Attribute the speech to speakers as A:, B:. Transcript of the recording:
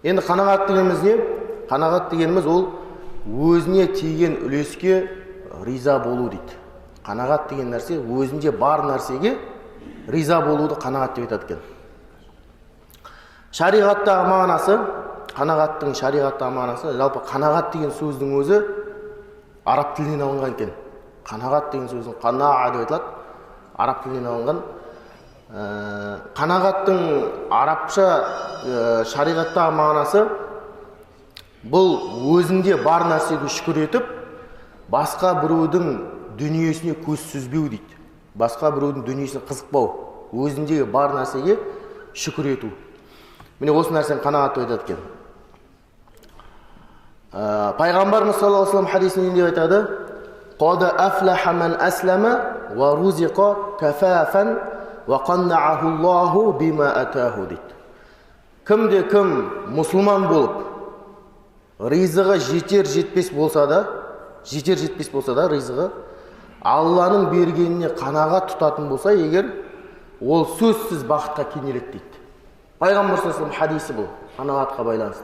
A: Енді қанағат дегеніміз не? Қанағат дегеніміз ол өзіне тиген үлеске риза болу дейді. Қанағат деген нәрсе өзінде бар нәрсеге риза болуды қанағат деп айтады екен. Шариғаттағы мағынасы, қанағаттың шариғаттағы мағынасы, жалпы қанағат деген сөздің өзі араб тілінен алынған екен. Қанағат деген сөздің қанаа деп айтылады, араб тілінен алынған. Қанағаттың арабша шариғаттағы мағынасы бұл өзінде бар нәрсеге шүкір етіп, басқа біреудің дүниесіне көз сүзбеу дейді. Басқа біреудің дүниесіне қызықпау, өзіндегі бар нәрсеге шүкір ету. Міне осы нәрсені қанағат деп айтады екен. Пайғамбарымыз саллаллаху алейхи ва саллям хадисінде деп айтады: "Қад афлаха ман аслама ва рузиқа кафафан ва қаннағаху Аллаху бима атаху" дейді. Кім мұсылман болып, ризығы жетер-жетпес болса да, ризығы Алланың бергеніне қанағат тұтатын болса, егер ол сөзсіз бақытқа кенеледі дейді. Пайғамбар саллаллаху алейхи ва саллям хадисі бұл, қанағатқа байланысты.